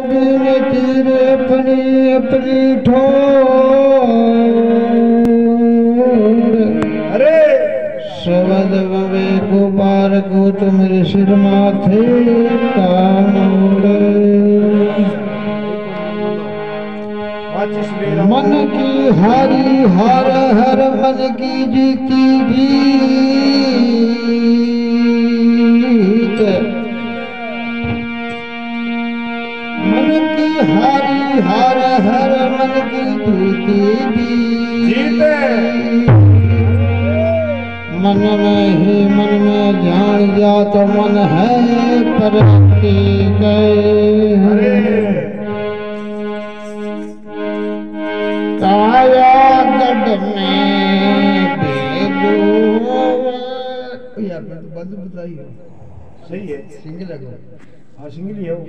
Been तीर अपनी अपनी ठोर। अरे शबद बवे को बार को तुम्हारे सिर माथे कामोड़। मन की हारी हार हर मन की जीती जीत। मन की हारी हार हर मन की जीती जीत। मन में ही मन में जान जा तो मन है परती गए। काया गढ़ में बेदू। यार मैं तो बंद बताई है। सही है, सिंगल है। हाँ सिंगल ही है वो।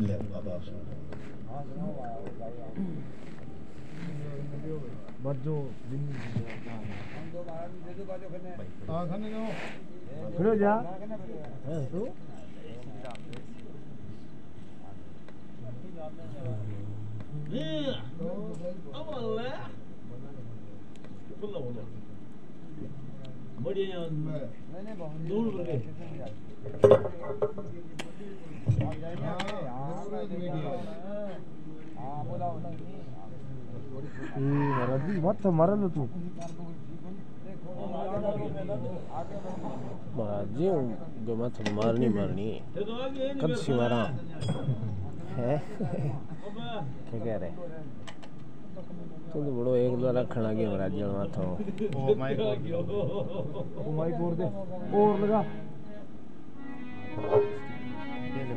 ले बाबा बच्चों हाँ खाने जाओ फिर जा तो बढ़िया दूर करके मत मरल तू बाजी गमत मारनी मारनी कद सी मारा है क्या कह रहे तुम तो बड़ो एक दो रखना के महाराज जल माथा ओ माइक और दे और लगा दे दे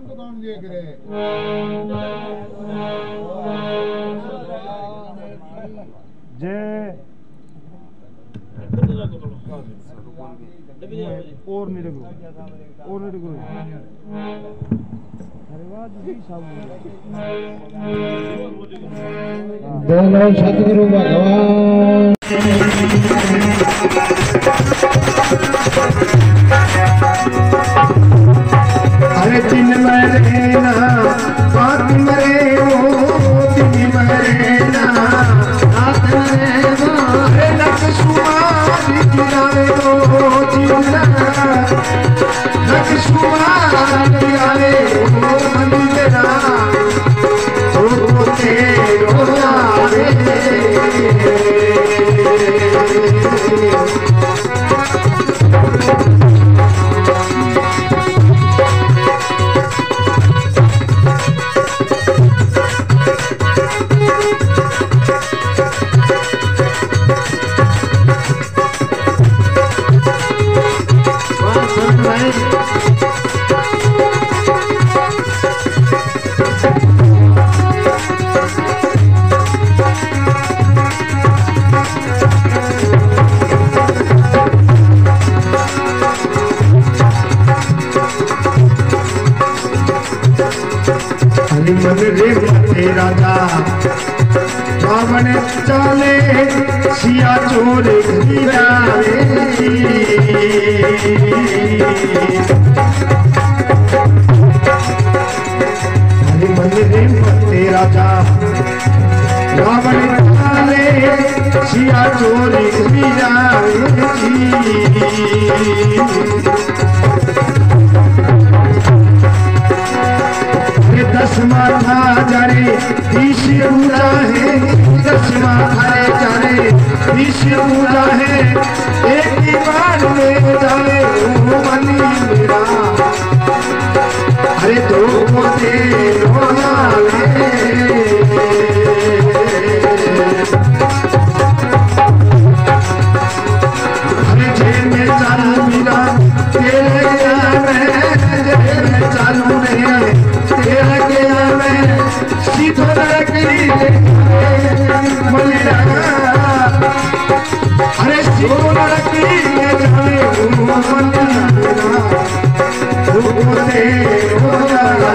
दुकान देख रहे जय और नहीं रखो और नहीं रखो दोनों सतगुरु भगवान। अरे दिन में रहना बात मरे वो दिन में रहना रात में अरे लख सुमारी गिरावे वो जीना लख सुमारी गिरावे वो मंदिरा तो तेरो आवे। मन रे मते राजा रावण चाले सिया चोर गिरावे। मन रे मते राजा रावण चाले सिया चोर गिरावे। दस माथा जारे बीस पूजा है दस माथा जारे बीस पूजा है एक ही बार में जाने वो मनी मेरा अरे दो पोते रोना अरे जेल में चालू मिला तेरे जेल में चालू नहीं तेरा गया मैं सीधो अरे सीधो जाने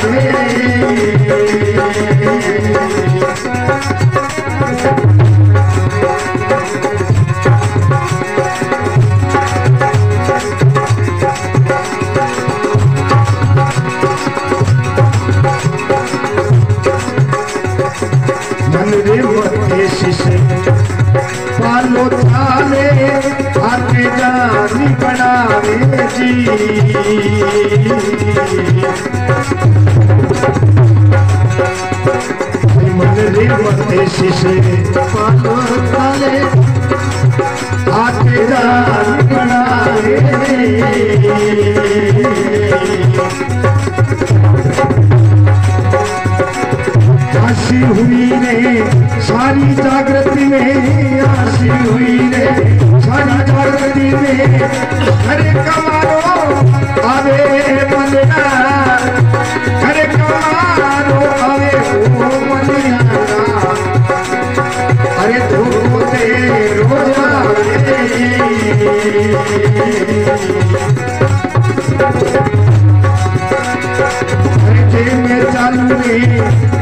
जे मैं चालू रे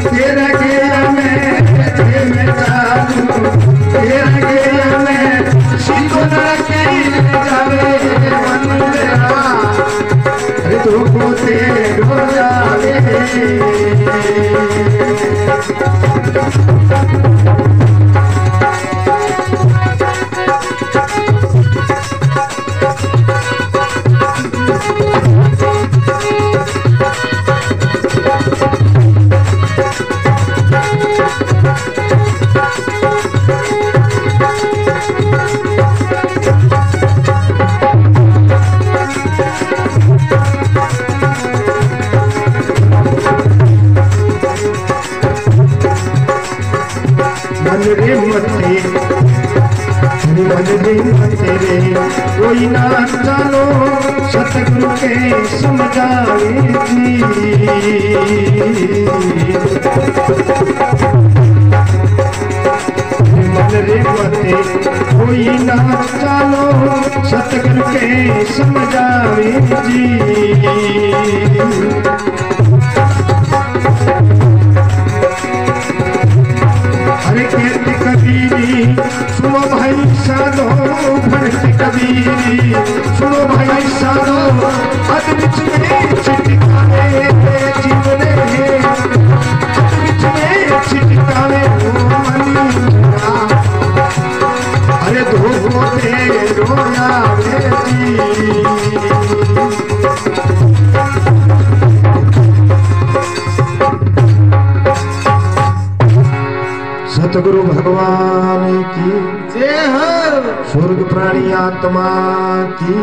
तेरा गया मैं, जे मैं चालू तेरा गया मैं, सीधो नरके जावे मन मेरा, अरे धोखो तेरो जावे। तेरे कोई ना चलो सतगुरु के समझावे जी, मन रे मते कोई ना चलो सतगुरु के समझावे जी। हरे कहते कबीरी सुनो भाई साधो, भरत कबीरी सुनो भाई साधो, अद बिच में छिटकावे जीवने, अद बिच में छिटकावे मनी, अरे धोखो तेरो आवे जी। सतगुरु भगवान की जय हो, स्वर्ग प्राणी आत्मा की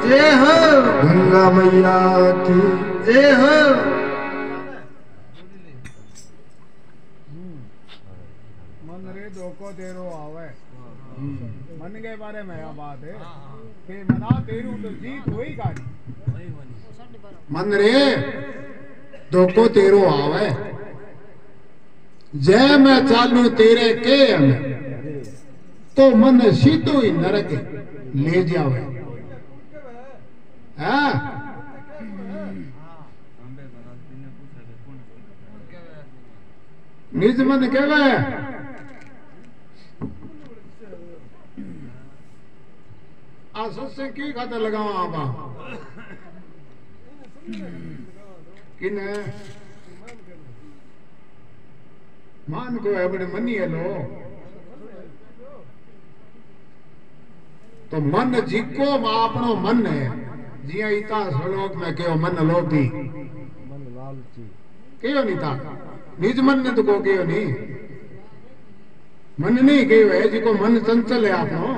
जय हो, गंगा मैया की जय हो। मन रे धोखो तेरो आवे, मन के बारे में यह बात है कि मना तेरू तो जीत हुई गाड़ी। मन रे धोखो तेरो आवे, जय मैं चालू तेरे के में, तो मन सीधो ही नरक ले जावे। निज मन कहवे आसुस से की खाता लगावा आपा किने मान को अपने मनी है लो, तो मन जिको आपनो मन है, जिया इता श्लोक में कहो मन लोभी, मन लालची कहो नहीं था, निज मन ने तो को कहो नहीं, मन नहीं कहो है जिको मन चंचल है आपनो,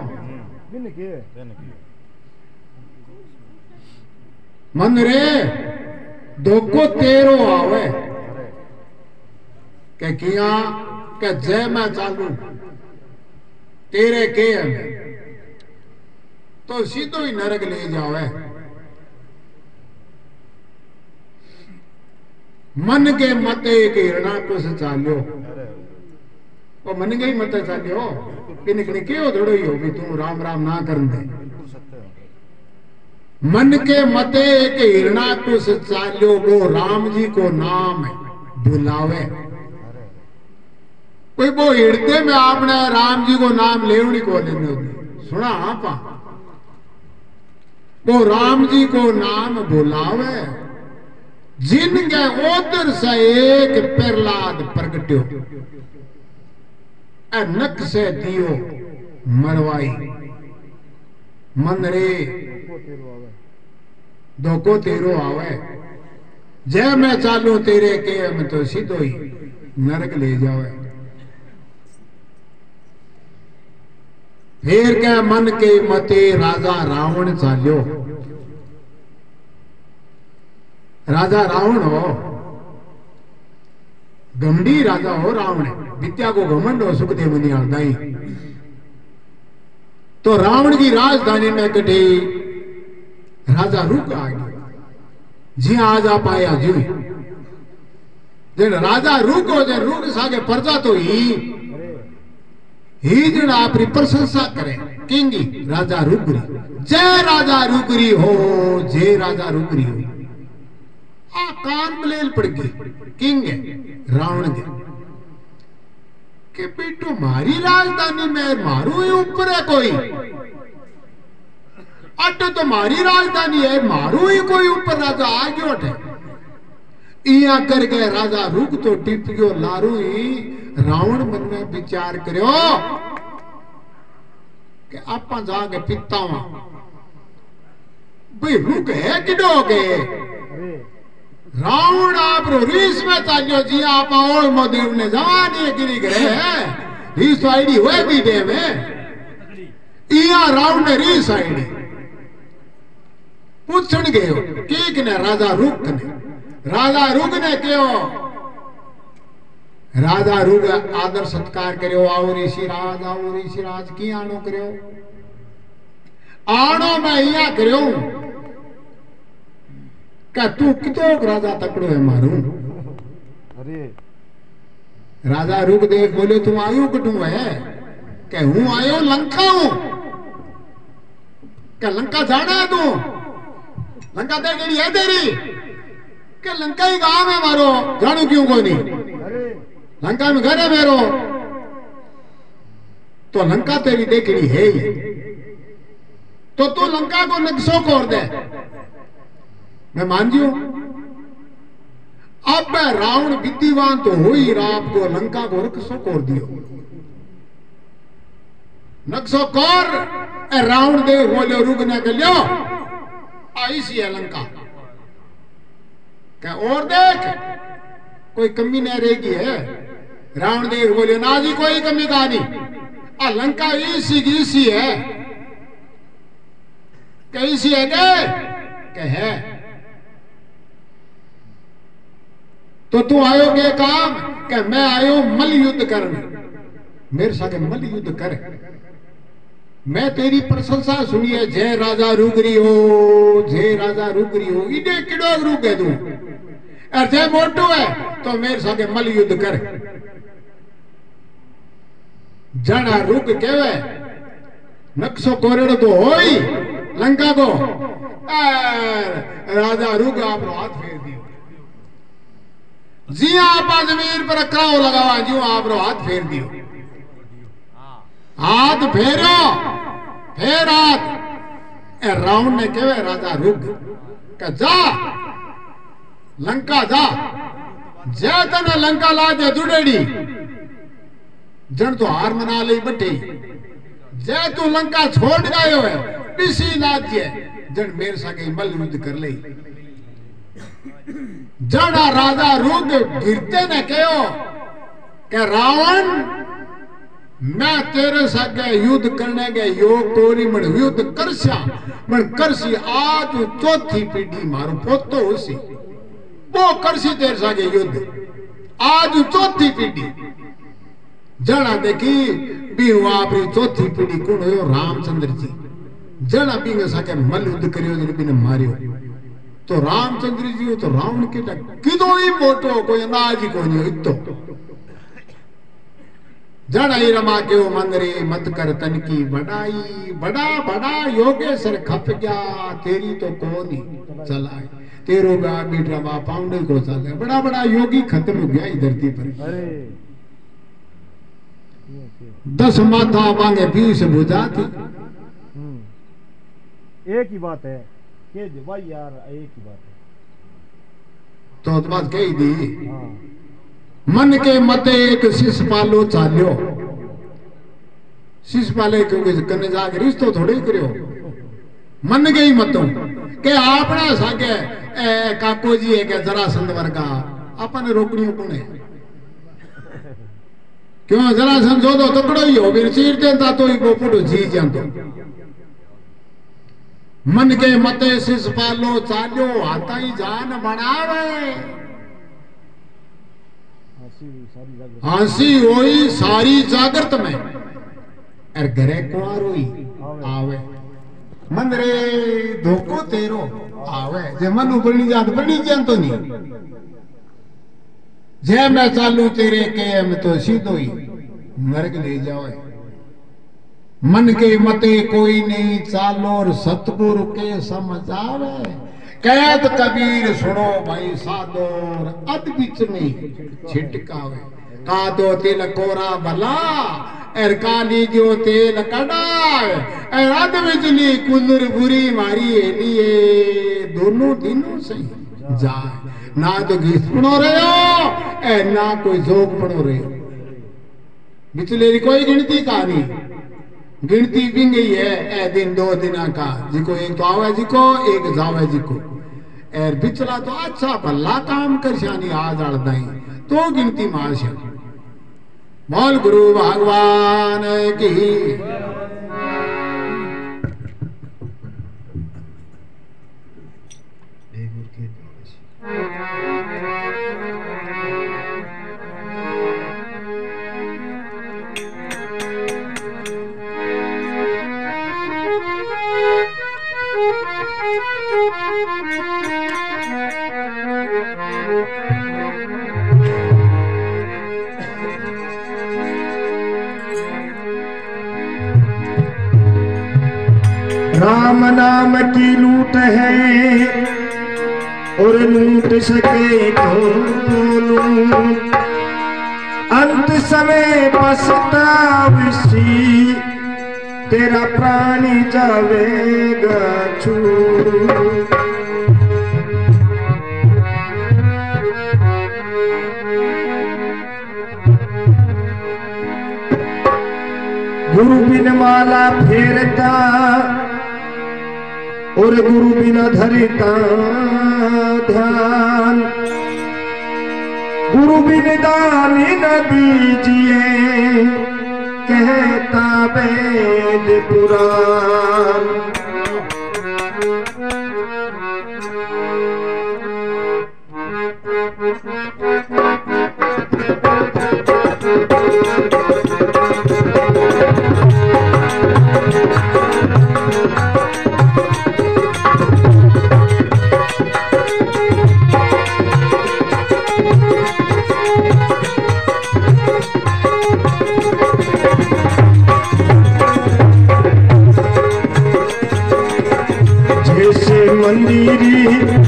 मन रे धोखो तेरो आवे के किया के जय मैं चालू तेरे के तो सीधो ही नरक ले जावे। मन के मते के हिरणा कुछ चालो, वो मन के ही मते चालो किन किन क्यों दौड़ो हो भी तू राम राम ना कर दे। मन के मते के हिरणा कुछ चालो, वो राम जी को नाम बुलावे। कोई वो हृदय में आपने राम जी को नाम लेवनी को लेने सुना आपा, वो राम जी को नाम बुलावे, जिनके ओदर से एक प्रहलाद प्रगट्यो, नक से दियो मरवाई। मन रे धोखो तेरो आवे, जय मैं चालू तेरे के में तो सीधो ही नरक ले जावे। फिर क्या मन के मते राजा रावण चाल्यो, राजा रावण हो गंडी राजा हो रावण, विद्या को घमंड हो सुखदेव मुनि दाई। तो रावण की राजधानी में कटे राजा रुक आ गया, जी आज आप आया जी जन राजा रुक हो जन रुक सागे प्रजा तो ही जन आपरी प्रशंसा करे किंगी राजा रुकरी, जय राजा रुकरी हो, जय राजा रुकरी हो। आ कान बलेल पड़ गई किंग है रावण के कि बेटो मारी राजधानी में मारू ही ऊपर है कोई अट तो मारी राजधानी है मारू ही कोई ऊपर राजा आ गयो थे इया करके राजा रुक तो टिप गयो लारू ही रावण मन में विचार करो कि आप जाके पिता भाई रुक है किडो के रावण आप रीस में चालियो जी आप और मोदेव ने जवानी गिरी गए है रीस आईडी हुए भी दे में इया रावण ने रीस आईडी पूछण गयो की ने राजा रुक ने कहो राजा रुग आदर सत्कार करो आओ ऋषि राज की आनो करो आनो मैं इया करो क्या तू कितो राजा तकड़ो है मारू अरे राजा रुग देव बोले तुम आयो कटू है क्या हूं आयो लंका हूं क्या लंका जाना है तू लंका तेरी है तेरी क्या लंका ही गांव है मारो जानू क्यों को नहीं लंका में घर है मेरो तो लंका तेरी देखनी है ही तो तू लंका को नक्शो खोर दे मैं मान जू अब रावण विद्वान तो हो ही रात को लंका को नक्शो खोर दियो नक्शो खोर रावण देव बोले रुकने के लियो आई सी है लंका क्या और देख कोई कमी नहीं रहेगी है रावण देव बोले ना जी कोई कमी का नहीं लंका इसी है कैसी है के है तो तू आयो के काम के मैं आयो मल युद्ध करने मेरे साथ मल युद्ध कर मैं तेरी प्रशंसा सुनिए जय राजा रुगरी हो इने किडो रुग है तू और जय मोटो है तो मेरे साथ मल युद्ध कर जना रुक केवे नक्शो कोरेड़ो तो होई लंका को राजा रुक आप हाथ फेर दियो जी आप जमीन पर क्राव लगावा जी आप हाथ फेर दियो हाथ फेरो फेर हाथ रावण ने कहे राजा रुक का जा लंका जा जय तने लंका ला दे जुड़ेड़ी जन तो हार मना ले बटे जय तू लंका छोड़ गयो है इसी लाज्य जन मेरे सके मल युद्ध कर ले जड़ा राजा रुक गिरते ने कहो के रावण मैं तेरे सगे युद्ध करने के योग तोरी मन युद्ध करसा मन करसी आज चौथी पीढ़ी मारो पोतो उसी वो करसी तेरे सगे युद्ध आज चौथी पीढ़ी जना देखी भी आपरी चौथी पीढ़ी कौन हो रामचंद्र जी जना भी सके मल युद्ध करियो ने मारियो तो रामचंद्र जी तो रावण के किदो ही मोटो कोई अंदाज ही कोई इतो जड़ ही रमा के मंदरे मत कर तन की बढ़ाई बड़ा बड़ा योगेश्वर खप गया तेरी तो कौन ही चलाए तेरो गा बीट रमा पाउंडे को चले बड़ा बड़ा योगी खत्म हो गया इस धरती पर 10 माथा मांगे 20 बुझा थी एक ही बात है कि भाई यार एक ही बात है तो बात कही दी मन के मते एक शिष पालो चालियो शिष पाले क्योंकि कने जाके रिश्तो थोड़े करियो मन गई मतों के आपना सागे काको जी है के जरासंध वर्गा अपन रोकड़ियों कौन है क्यों जरासंध जो तो तकड़ो ही हो फिर चीर देता तो ही पोपड़ो जी जानतो मन के मते शिष पालो चालियो हाथा ही जान बनावे हंसी होई सारी जागृत में और घरे कुआर हुई आवे मन रे धोको तेरो आवे जे मन बनी जात बनी जान तो नहीं जे मैं चालू तेरे के में तो सीधो ही नरक ले जावे मन के मते कोई नहीं चालो और सतगुरु के समझ आवे कैद कबीर सुनो भाई सादोर अद बिच में छिटकावे का दो तिल कोरा भला एर काली जो तेल कडावे एर अद बिजली कुंदर बुरी मारी लिए दोनों दिनों सही जाए ना तो घिस पड़ो रहे हो ए ना कोई जोक पड़ो रहे हो बिचले कोई गिनती कहानी गिनती भी गई है ए दिन 2 दिना का जिको एक तो आवे जिको एक जावे जिको एर बिचला तो अच्छा भला काम कर शानी आज अड़दाई तो गिनती माश बोल गुरु भगवान की राम नाम की लूट है और लूट सके तो लूट अंत समय पछतावसी तेरा प्राणी जावेगा छूट गुरु बिन माला फेरता और गुरु बिना धरता ध्यान गुरु बिन दान न दीजिए कहता वेद पुराण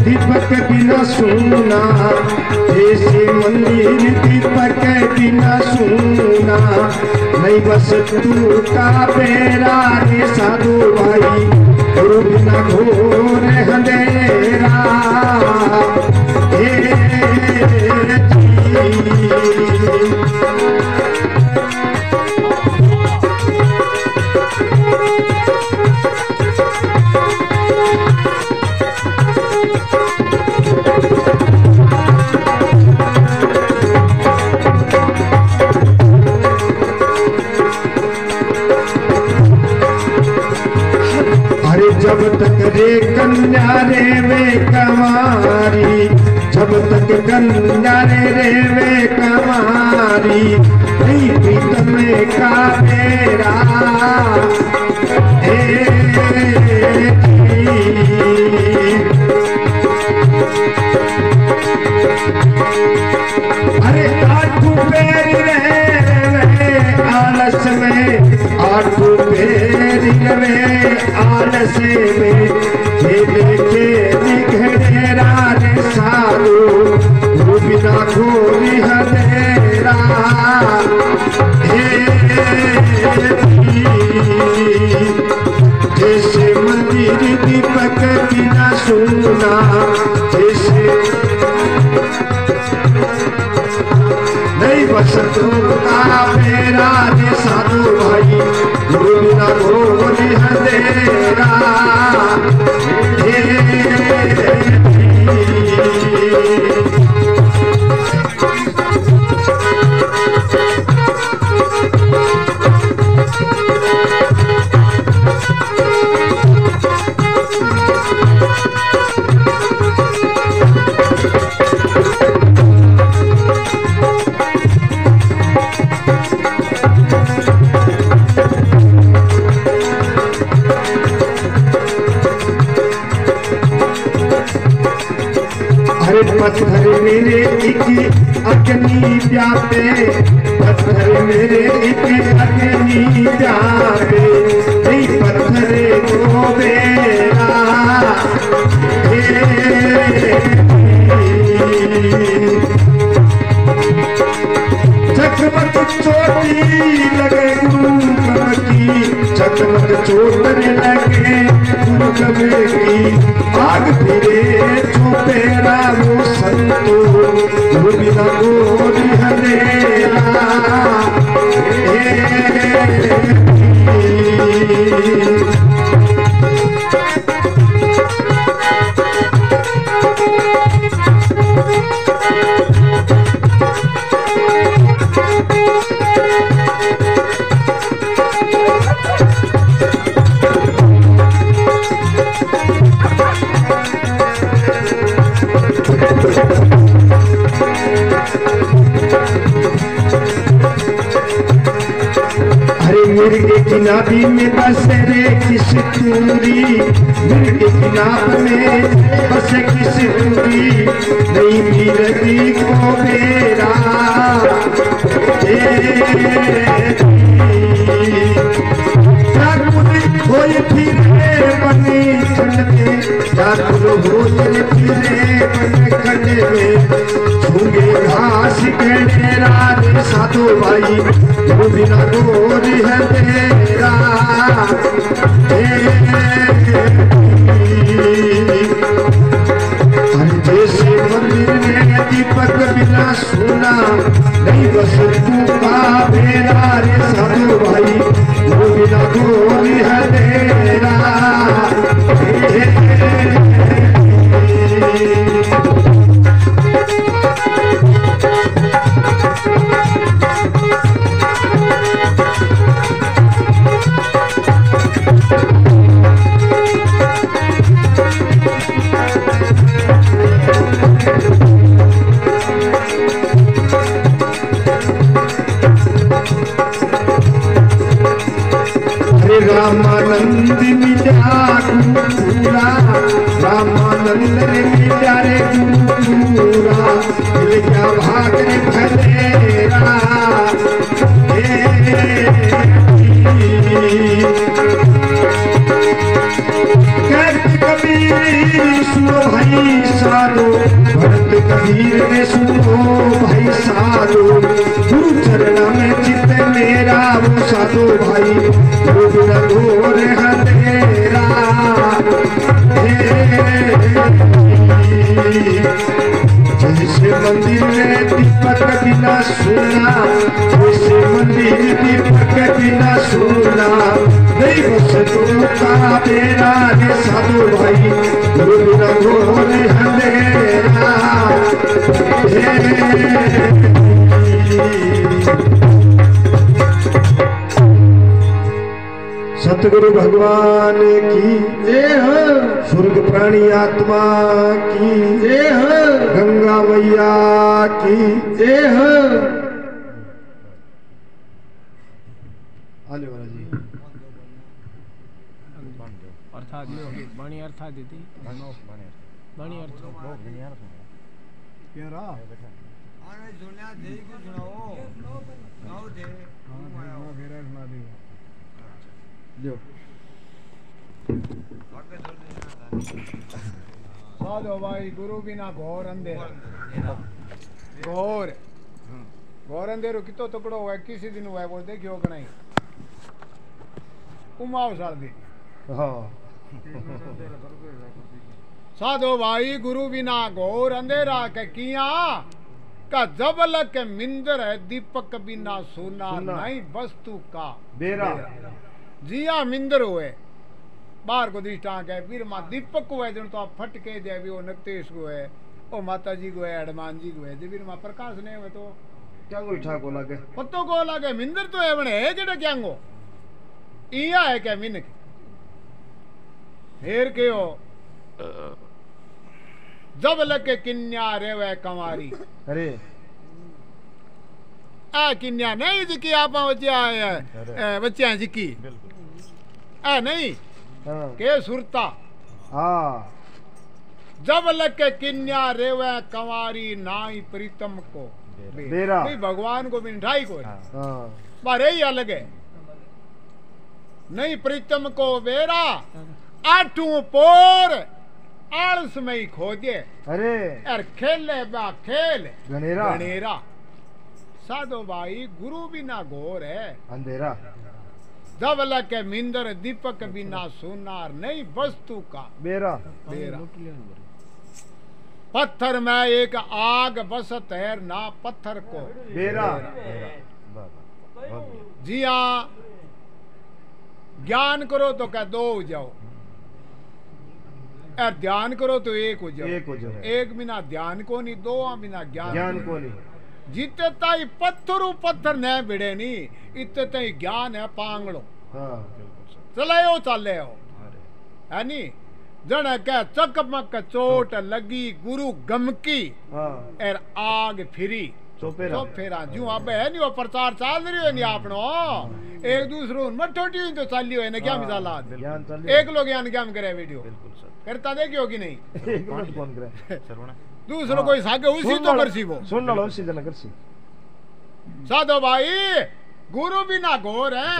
दीपक बिना सुना जैसे मंदिर दीपक बिना सुना नहीं बस तू का बेरा रे साधु भाई गुरु बिना घोर अंधेरा जब तक रे कन्या रे वे कमारी जब तक कन्या रे वे कमारी नहीं प्रीतम का मेरा अरे आठू पैर रे आलस में आठू पैर रे आलस में देखे दिखेरा रे साधु गुरु बिना घोरी हदेरा जैसे मंदिर दीपक बिना सुना जैसे नहीं बस का मेरा रे साधु भाई गुरु बिना घोरी हदेरा अग्नि प्यापे पत्थर में एक अग्नि प्यापे पत्थर को बेरा चकमक चोटी लगे गुरु की चकमक चोटने लगे गुरु की आग फिरे चुपेरा वो संतो बिना गोरी हनेरा मिर्गे की नाभि में बसे रे किस दूरी मिर्गे की नाभ में बसे किस दूरी नहीं मिर्गी को मेरा होए फिरे बने खंडे जागुल होए फिरे बने खंडे में झूंगे घास के डेरा रे साधु भाई वो बिना गोरी है तेरा जैसे मंदिर में दीपक बिना सोना नहीं बस तू का बेरा रे साधु भाई वो बिना गोरी है तेरा रामानंद मिला गुरुपुरा रामानंद ने मिला रे गुरुपुरा मिल गया भाग रे भलेरा कबीर सुनो भाई सारो भरत कबीर ने सुनो भाई सारो गुरु चरणा में चित मेरा वो साधो भाई वो बिना घोर हनेरा जैसे मंदिर में दीपक बिना सोना वैसे मंदिर दीपक बिना सोना नहीं बस तू का बेरा रे साधु भाई वो बिना घोर हनेरा सतगुरु भगवान की जय हो स्वर्ग प्राणी आत्मा की जय हो गंगा मैया की जय हो आले वाला जी अर्थात बाणी अर्थात देती बाणी अर्थ क्या रहा आने दुनिया दे को सुनाओ गाओ दे हां घेरा सुना दे जो साधो भाई गुरु बिना घोर अंधेरा घोर घोर अंधेरो कितो टुकड़ो हुआ किसी दिन हुआ बोल देखियो कि नहीं उमाव साल दी साधो भाई गुरु बिना घोर अंधेरा के किया का जबल के मिंदर है दीपक बिना सोना नहीं वस्तु का बेरा जिया मिंदर हुए बाहर को दृष्टा है फिर माँ दीपक को है तो आप फट के दे भी वो नक्तेश को है ओ माता जी को है हनुमान जी को है फिर माँ प्रकाश नहीं हुए तो क्या को इठा को लगे पत्तो को लगे मिंदर तो है बने है केटा क्या गो इया है क्या मिन फिर के हो जब लगे किन्या रे वे कमारी अरे आ किन्या नहीं जी की आप बच्चे जी की नहीं के सुरता जब लके किन्या रेवे कंवारी नाई प्रीतम को बेरा भाई भगवान को मिठाई को हाँ बारे ही अलग है नहीं प्रीतम को बेरा आठू पोर आलस में ही खो दे अरे यार खेले बा खेल गणेरा गणेरा साधो भाई गुरु बिना घोर है अंधेरा जब लके मिंदर दीपक बिना सोनार नहीं वस्तु का बेरा बेरा पत्थर में एक आग बसत है ना पत्थर को बेरा जी हाँ ज्ञान करो तो क्या दो हो जाओ और ध्यान करो तो एक हो जाओ एक हो जाओ। एक बिना ध्यान को नहीं दो बिना ज्ञान ज्ञान को नहीं जितने ताई पत्थर पत्थर न भिड़े नहीं इतने ताई ज्ञान है पांगड़ो हाँ चलायो चले हो है नी जन क्या चकमक चोट लगी गुरु गमकी हाँ एर आग फिरी चोपेरा तो फिर जू अब है नहीं वो प्रचार चल रही है नहीं आपनो एक दूसरो मठोटी तो चली हो क्या मिसाल आज ज्ञान चल एक लोग ज्ञान क्या करे वीडियो करता देखियो कि नहीं एक मिनट कौन करे दूसरो कोई सागे उसी तो करसी वो सुन लो उसी जना करसी साधो भाई गुरु बिना घोर है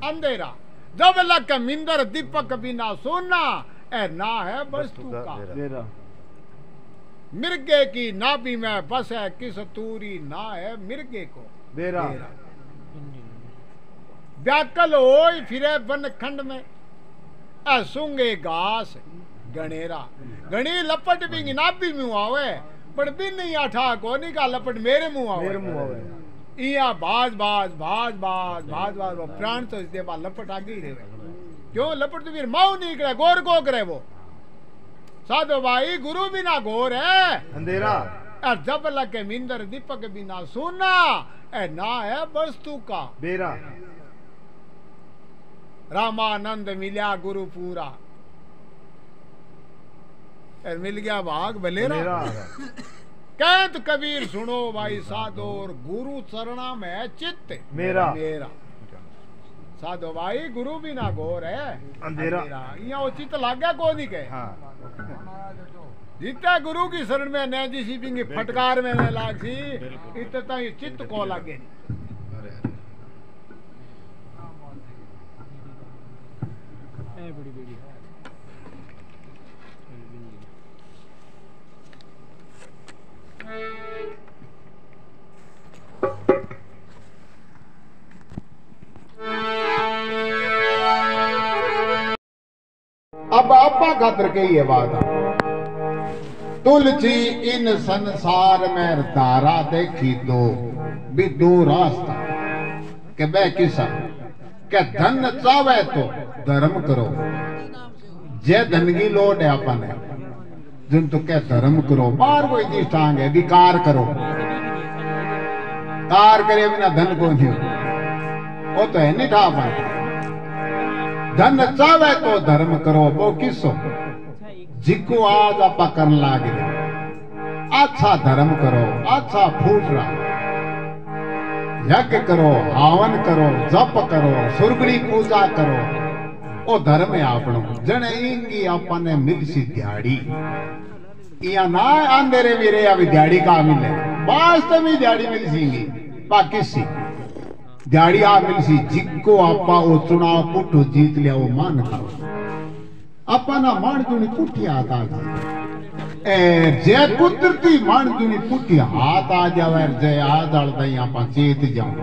अंधेरा जब लग मिंदर दीपक बिना सोना ए ना है वस्तु का बेरा मिर्गे की नाभि में बस है किस तूरी ना है मिर्गे को बेरा व्याकल होय फिरे वन खंड में सूंगे घास गणेरा गणी लपट भी नाभि मुंह आवे पर बिन नहीं आठा कोनी का लपट मेरे मुंह आवे मेरे मुंह आवे इया बाज बाज भाज बाज भाज बाज वो प्राण तो इस देवा लपट आ गई रे क्यों लपट तो फिर माऊ नहीं करे गोर को करे वो साधो भाई गुरु बिना घोर है अंधेरा और जब लगे मिंदर दीपक बिना सोना ए ना है वस्तु का बेरा रामानंद मिल्या गुरु पूरा मिल गया भाग भलेरा कहत कबीर सुनो भाई साधोर गुरु चरणा में चित्त मेरा मेरा साधो भाई गुरु बिना घोर है अंधेरा यहाँ वो चित्त लाग गया को नहीं कहे हाँ जितना गुरु की शरण में न जिसी पिंगी फटकार में न लाग सी इतना ये चित्त को लागे अब आपा खातर के ये बात तुलसी इन संसार में धारा देखी दो भी दो रास्ता के बे किसा के धन चावे तो धर्म करो जे धन की लोड है अपन है जिन तो क्या धर्म करो बार कोई चीज टांग है विकार करो कार करे बिना धन को नहीं वो तो है नहीं था अपन धन चावे तो धर्म करो वो किसो जिको आज आप कर लागे अच्छा धर्म करो अच्छा फूट रहा यज्ञ करो हवन करो जप करो सुरगड़ी पूजा करो ओ धर्म है आपनो जने इंगी अपने मिलसी दिहाड़ी या ना अंधेरे वीरे या दिहाड़ी का मिले वास्तव में दिहाड़ी मिलसी पाकिसी दिहाड़ी आ मिलसी जिको आपा वो चुनाव पुटो जीत लिया वो मान करो अपना मान जुनी पुठी हाथ आ जाए जे कुदरती मान जुनी पुठी हाथ आ जावे जे आ जाल दई आपा चेत जाऊं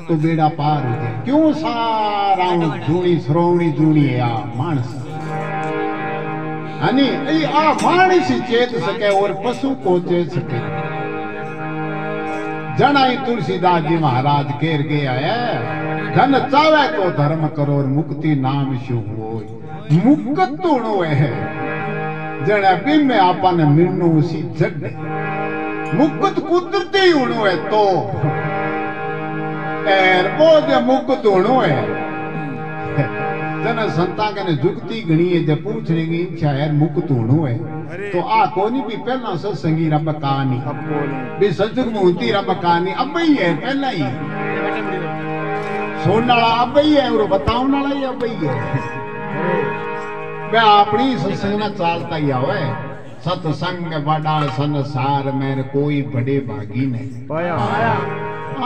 तो बेड़ा पार हो जाए क्यों सारा जुनी श्रोवणी जुनी है आ मानस हनी ई आ मानस चेत सके और पशु को चेत सके जनाई तुलसीदास जी महाराज केर गया है धन चावे तो धर्म करो और मुक्ति नाम शु हो मुक्त होनो है जने बिन में आपन मिलनो उसी जड मुक्त कुदरती होनो है तो एर वो जे मुक्त होनो है जन संता के ने जुगती गणी है जब पूछने की इच्छा है मुक्त होनो है तो आ कोनी भी पहला सत्संगी रब कहानी भी सत्संग में होती रब कहानी अब ही है पहला ही सुनने वाला अब ही है और बताने वाला ही अब ही है मैं अपनी सत्संग में चालता ही आवे सत्संग बड़ा संसार में कोई बड़े भागी नहीं।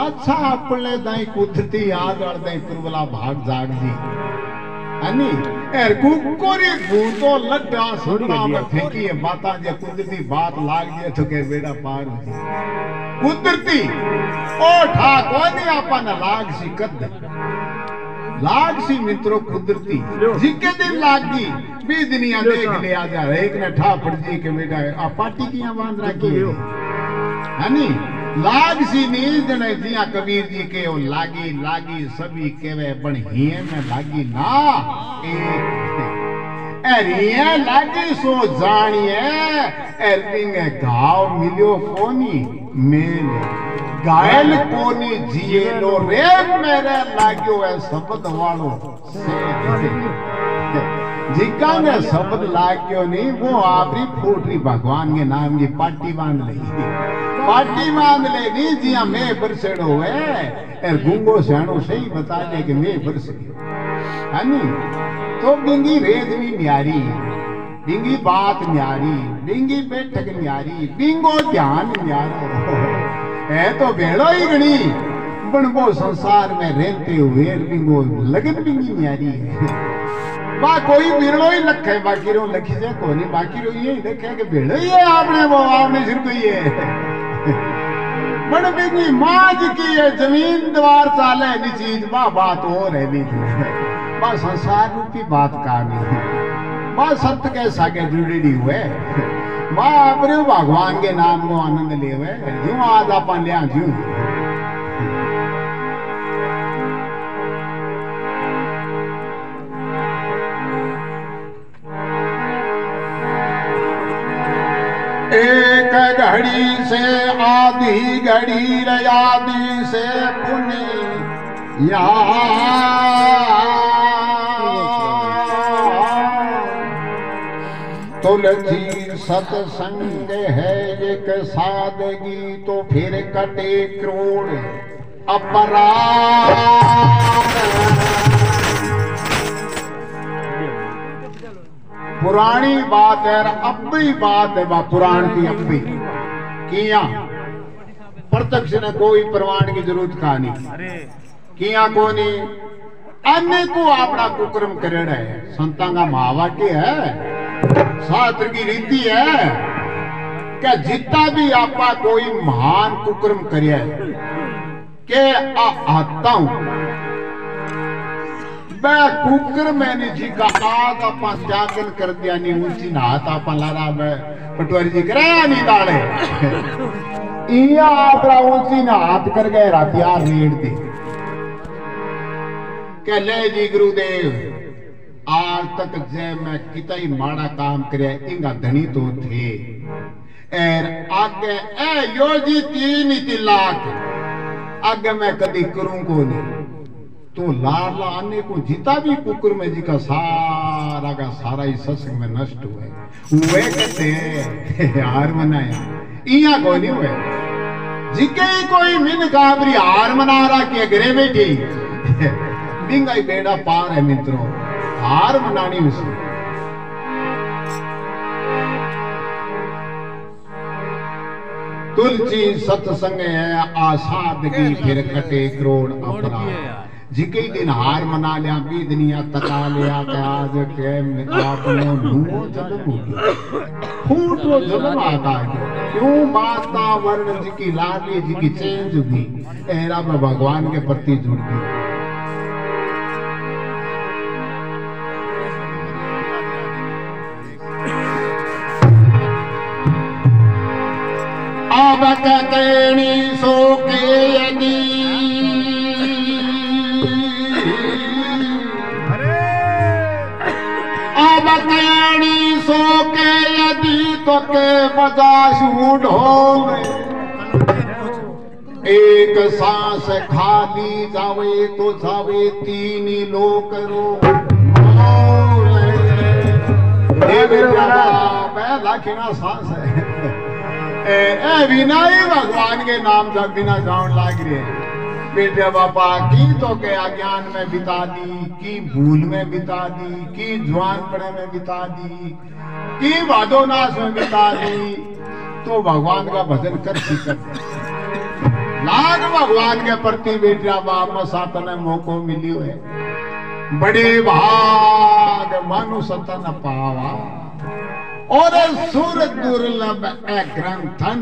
अच्छा अपने दाई कुदरती याद और दाई पुरवला भाग जाग जी अनि एर कुकोरी भूतो लड्डा सोना में फेंकी है माता जे कुदरती बात लाग जे तो के बेड़ा पार हो जी कुदरती ओ ठाको नहीं अपन लाग सी कद लाग सी मित्रों कुदरती जिके दिन लागी बी दुनिया देख ले आ जा एक ने ठा पड़ जी के बेटा आ पार्टी किया बांध रखी है नी लाग सी नींद ने जिया कबीर जी के ओ लागी लागी सभी केवे बन हिए में लागी ना एरिया लागी सो जानिए एरिंग घाव मिलियो कोनी मेल गायल कोनी जिए लो रे मेरे लाग्यो है शब्द वालो जिका ने शब्द लाग्यो नहीं वो आपरी फूटरी भगवान के नाम की पार्टी बांध ली पार्टी बांध ले नी जिया मैं बरसेड़ो है एर गुंगो सियाणो सही बता दे कि मैं बरसे है नी तो बिंगी रेज भी न्यारी बिंगी बात न्यारी बिंगी बैठक न्यारी बिंगो ध्यान न्यारो है तो भेड़ो ही गणी बनबो संसार में रहते हुए बिंगो लगन बिंगी न्यारी है बा कोई बिरड़ो ही लखे बाकी रो लखी जाए कोनी बाकी रो ये देखे कि भेड़ो ही है आपने वो आपने सिर को ये बड़ बिंगी माज की है जमीन द्वार चाले नी चीज बा बात और है नी बा संसार रूपी बात का नहीं बा सत्य के सागे जुड़ी हुए बा अपने भगवान के नाम को आनंद ले हुए यूं आज अपन लिया यूं एक घड़ी से आधी घड़ी आदि से पुनी या तुलसी सत्संग है एक सादगी तो फिर कटे क्रोड़ अपराध पुरानी बात है अब भी बात है बा पुराण की अब भी किया प्रत्यक्ष ने कोई प्रमाण की जरूरत का नहीं किया को नहीं अन्य को अपना कुक्रम करेड़ा है संता का महावाक्य है शास्त्र की रीति है क्या जितना भी आपा कोई महान कुक्रम करे के आता हूं कुकर मैंने जी का आज आप त्यागन कर दिया नहीं ऊंची नात आप लारा पटवारी जी कराया नहीं दाड़े इया आप ऊंची नात कर गए रातियार रेड़ दे कह ले जी गुरुदेव आज तक जय मैं कितना ही माड़ा काम करे इंगा धनी तो थे एर आगे ए यो जी 3 लाख आगे मैं कभी करूं को नहीं तो लाला आने को जिता भी कुकुर में जी का सारा ही सत्संग में नष्ट हुए कहते हार मनाया इया को नहीं हुए जिके कोई मिन काबरी हार मना रहा कि घरे बैठी बिंगाई बेड़ा पार है मित्रों हार मनानी उसे तुलसी सत्संग है आसादगी फिर कटे करोड़ अपराध जिके दिन हार मना लिया भी दुनिया तका लिया के आज के आपनो नुओ जन्म फूटो जन्म आता है क्यों वातावरण जी की लाली जी की चेंज हुई एरा में भगवान के प्रति जुड़ गई अब कहनी सो के यदि अब कहनी सो के यदि तो के बजाश ढो एक सांस खाली जावे तो जावे 3 लोक रो लाखिना सांस है विनाई भगवान के नाम जब बिना गाउन लाग रहे बेटे बापा की तो के अज्ञान में बिता दी, की भूल में बिता दी, की जवानपने में बिता दी, की भादोनाश में बिता दी, तो भगवान का भजन कर लाग भगवान के प्रति बेटिया बाप में सातन मौको मिलियो है। बड़े भाग मनु सतन पावा और सुर दुर्लभ ग्रंथन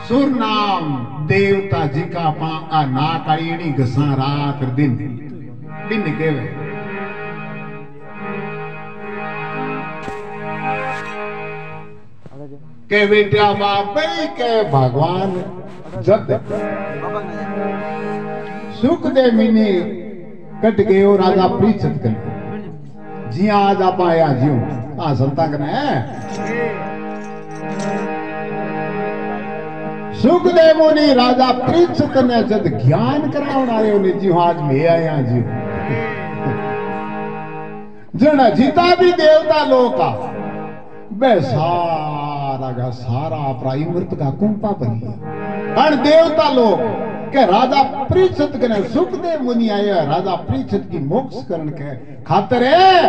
सुर नाम देवता जी का पा ना काड़ी घसा रात दिन दिन के वे के बेटा बाप के भगवान जब सुख दे मिनी कट गए और राजा प्रीचत कर जी आज आप आया जियो आ संता कने सुखदेव मुनि राजा प्रीचत ने जब ज्ञान करावन आयो ने जी आज मैं आया जी जना जीता भी देवता लोग का बे सारा का सारा प्राइमृत का कुंपा बन गया और देवता लोग के राजा प्रीचत कने सुखदेव मुनि आया राजा प्रीचत की मोक्ष करण के खातिर है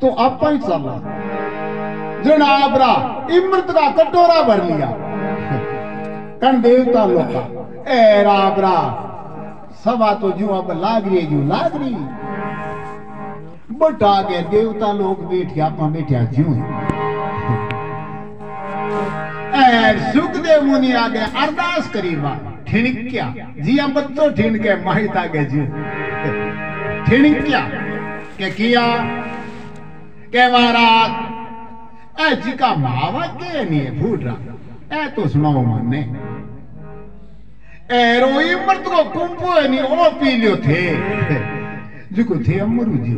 तो आप ही चला जना आपरा इमृत का कटोरा भर लिया कण देवता लोग ए राबरा सवा तो जू अब लाग रही बट आगे देवता लोग बैठ गया अपना बैठा जू सुखदेव मुनि आगे अरदास करी बा ठिणक्या जी हम बच्चों ठिण के माहित आगे जू ठिणक्या के किया के महाराज ए जी का मावा के नहीं है फूट रहा ए तो सुनाओ माने रोई मर्द को कुंपो नहीं ओ पी लियो थे जो थे अमरू जी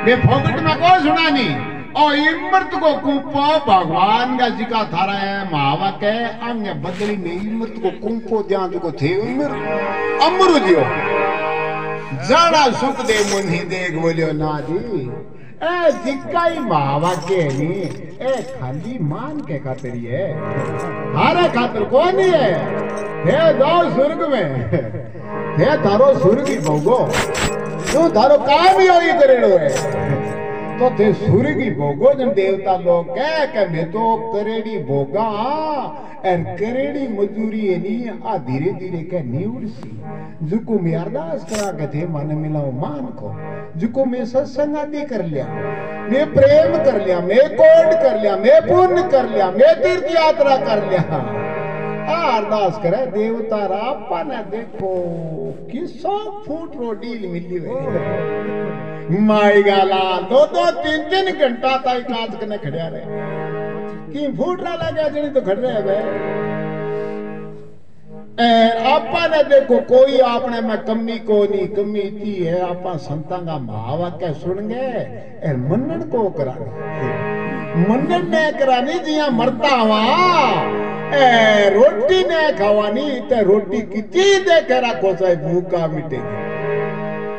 बे फोकट में को सुना नहीं और इमृत को कुंपो भगवान का जी का थारा है महावा के अंग बदली में इमृत को कुंपो ध्यान जो थे अमरू जी जड़ा सुखदेव मुनि देख बोलियो ना जी ए जिक्काई महावा के नहीं ए खाली मान के खातिर है हारे खातिर कौन है हे जाओ स्वर्ग में हे थारो स्वर्ग ही भोगो तू थारो काम ही होई करेड़ो है तो थे स्वर्ग ही भोगो जन देवता लोग कह के मैं तो करेड़ी भोगा और करेड़ी मजूरी है नहीं आ धीरे धीरे के नीउड़ सी जुको मैं अरदास करा के थे मन मिलाओ मान को जुको मैं सत्संग आदि कर लिया मैं प्रेम कर लिया मैं कोड कर लिया मैं पुण्य कर लिया मैं तीर्थ यात्रा कर लिया अरदास करे देवता रापा ने देखो कि 100 फुट रोडील मिली हुई माई गाला 2-3 घंटा तक काज करने खड़िया रहे कि फूट रहा लगा जनी तो खड़ रहे भाई आपा ने देखो कोई आपने में कमी को नहीं कमी थी है आपा संता का महावा क्या सुन गए मनन को करानी मनन ने करानी जिया मरता हुआ रोटी ने खावानी ते रोटी किती दे के रखो चाहे भूखा मिटेगी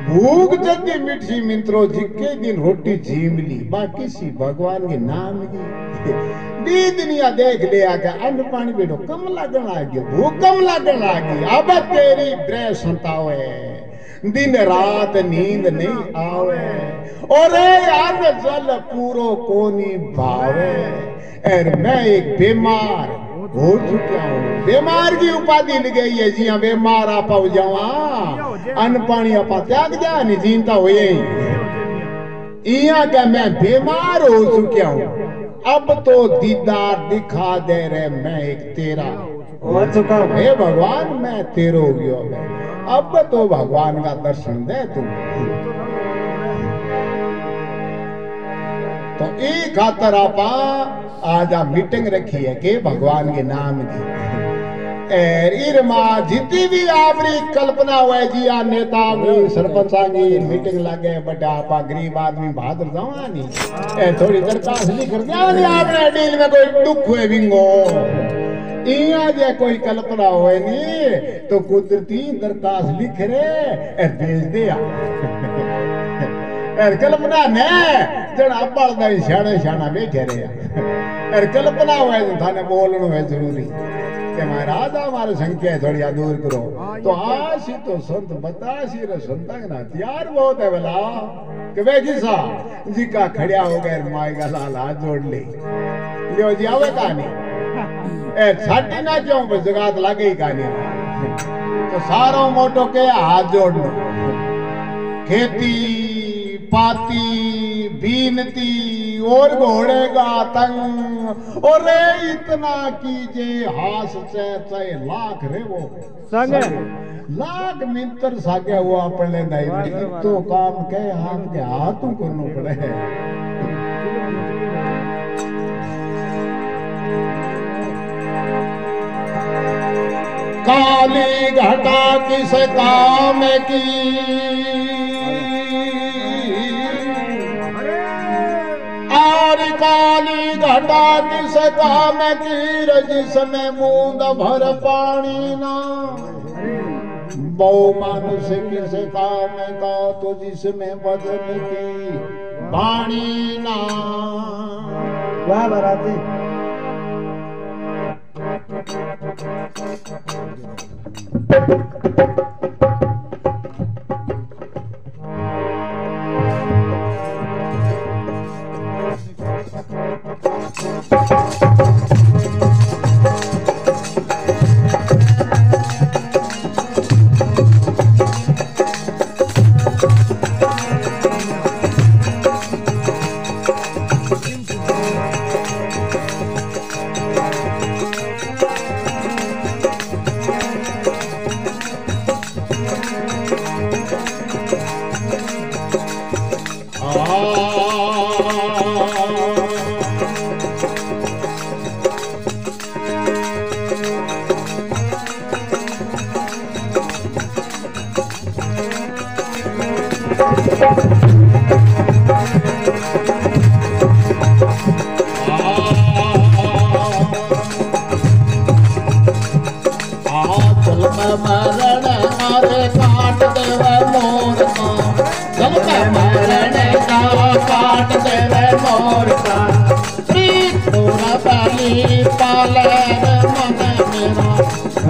भूख जल्दी मिठी मित्रों जिक्के दिन रोटी झीम ली बाकी सी भगवान के नाम की दी दुनिया देख लिया के अन्न पानी बेटो कम लगन लागी भूख कम लगन लागी अब तेरी ब्रह संतावे दिन रात नींद नहीं आवे और यार जल पूरो कोनी भावे और मैं एक बीमार हो चुका हूँ बीमार की उपाधि लग गई है जी हाँ बीमार आप हो जावा अन्न पानी आप त्याग दिया नहीं जीनता हो यहाँ क्या मैं बीमार हो चुका हूँ अब तो दीदार दिखा दे रहे मैं एक तेरा हो चुका हूँ हे भगवान मैं तेरो हो गया अब तो भगवान का दर्शन दे तुम तो एक खातर आपा आज मीटिंग रखी है के भगवान के नाम की इरमा जितनी भी आपरी कल्पना हुआ जी आ नेता भी सरपंच की मीटिंग लगे बट आपा गरीब आदमी बहादुर जावा नहीं थोड़ी दरखास्त लिख कर दिया नहीं आपने डील में कोई दुख हुए बिंगो इया जे कोई कल्पना होए नहीं तो कुदरती दरखास्त लिख रहे भेज दिया कल्पना ने जन अब्बल दा शाणे शाना बैठे रहे अरे कल्पना हुए तो थाने बोलनो है जरूरी कि महाराज हमारे संख्या थोड़ी दूर करो तो आशी तो संत बतासी रे संतंग ना त्यार बहुत है भला कि वे किसा जी का खड़िया हो गए माई का लाल हाथ जोड़ ली लियो जी आवे कहानी ए छाटी ना क्यों बस जगात लागे ही कहानी तो सारो मोटो के हाथ जोड़ लो खेती पाती बीनती और घोड़े का तंग और इतना कीजे हास से लाख रे वो संगे लाख मित्र सागे वो अपने नहीं तो काम के हाथ के हाथों करना पड़े काली घटा किस काम की और काली घटा किस काम की जिसमें बूंद भर पानी ना बहु मानुष किस काम का तो जिसमें बदन की वाणी ना वाह बराती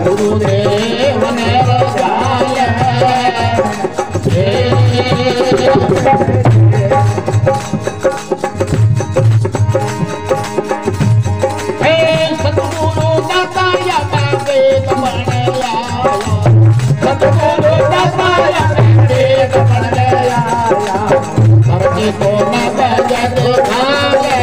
गुरुदेव ने सतगुरु दाता या वेद बने सतगुरु दाता या वेद बने करके तो न बजत भागे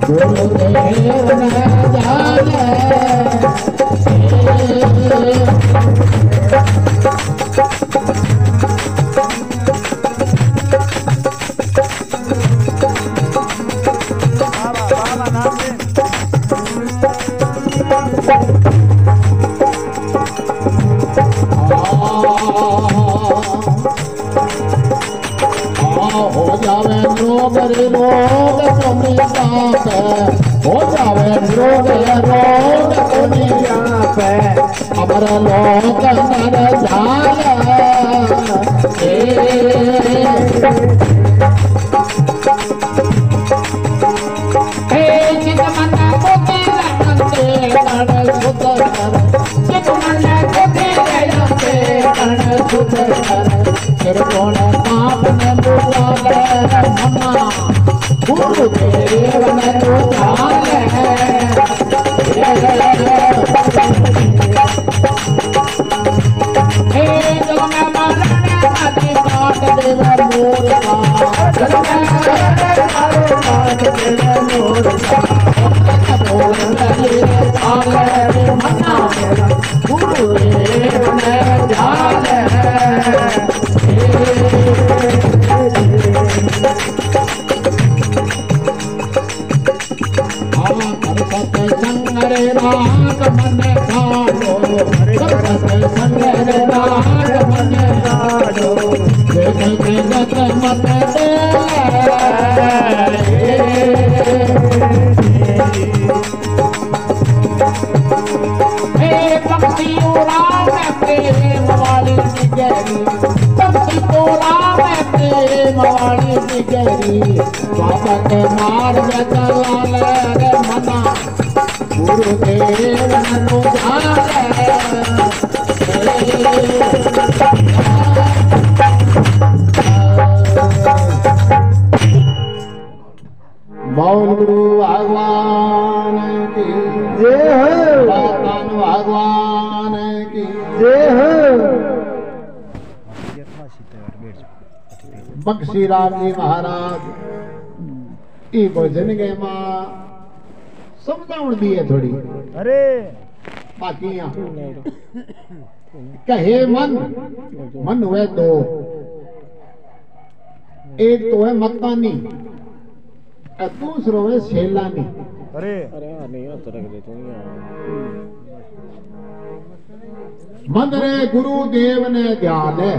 गुरुदेव न जाने हो जावे रोग रे रोग कोनी जापे हो जावे रोग रे रोग कोनी जापे अमर लोक नर जाले हे चित मन को तेरंते कण सुतर चित मन को तेरंते कण सुतर कोण पाप न बुलाले मना गुरु देव न बुलाले हे जगन मरण आदि काट देव मोरका जगन काट देव मोरका मना गुरु देव न जाले संगरे राग मन काढ़ो संगरे राग मन काढ़ो जगत मत हे पक्षी उड़ा में प्रेम वाली बिगड़ी पक्षी उड़ा में प्रेम वाली बिगड़ी बाबा के मार्ग चला रे मना गुरुदेव ननु जाले मौन गुरु भगवान की जय हो भगवान भगवान की जय हो बख्शी राम जी महाराज ई भजन के मां समझाउण दी है थोड़ी अरे बाकी कहे मन मन हुए दो एक तो है मकानी और दूसरो है सेलानी अरे नहीं आता रख दे तो मन रे गुरुदेव ने ध्यान है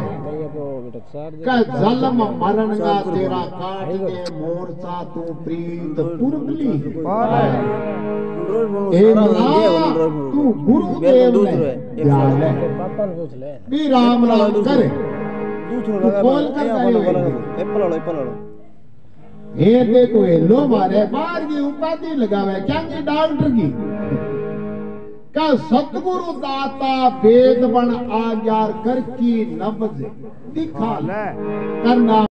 का जन्म मरण का तेरा काट दे मोर्चा तू प्रीत पुरबली हे मना तू गुरुदेव ने ध्यान है पापा ने पूछ ले भी राम राम करे दूसरो लगा कौन करता है एप्पल वाला ये देखो ये लो मारे बाहर की उपाधि लगावे क्या की डॉक्टर की का सतगुरु दाता वेद बन आज्ञा कर की नब्ज दिखा करना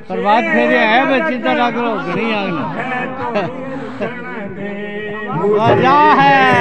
प्रभात फेरी है मैं चिंता ना करो घड़ी आगना मजा है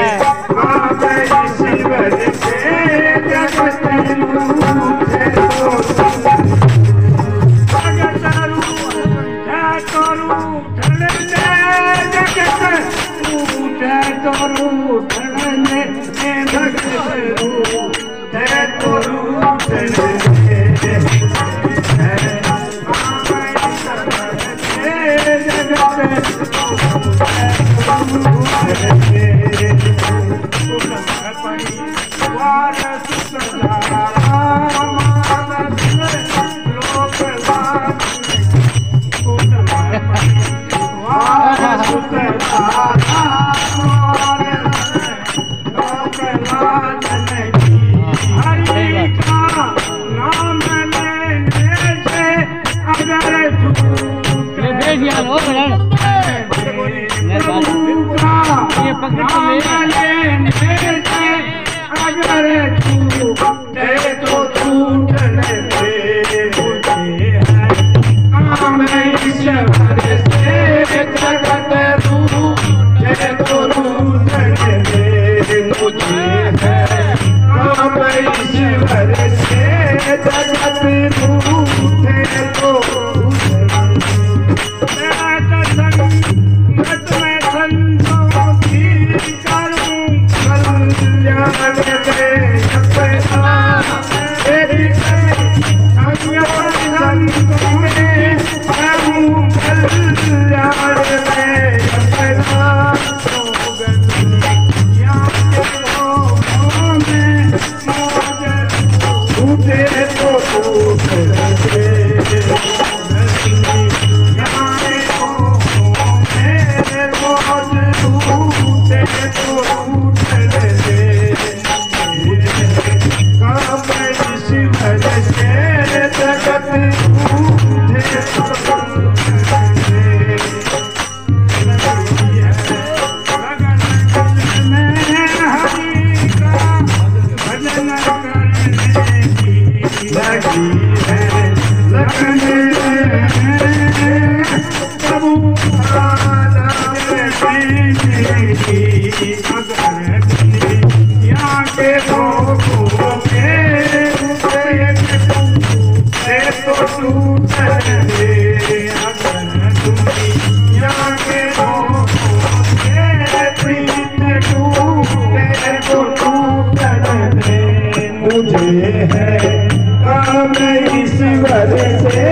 ईश्वर से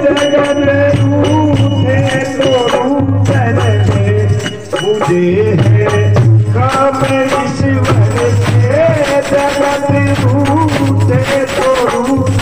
जगत रूठे बदे है काम ईश्वर से जगत रूठे तो रूठ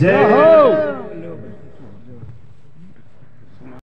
जय हो।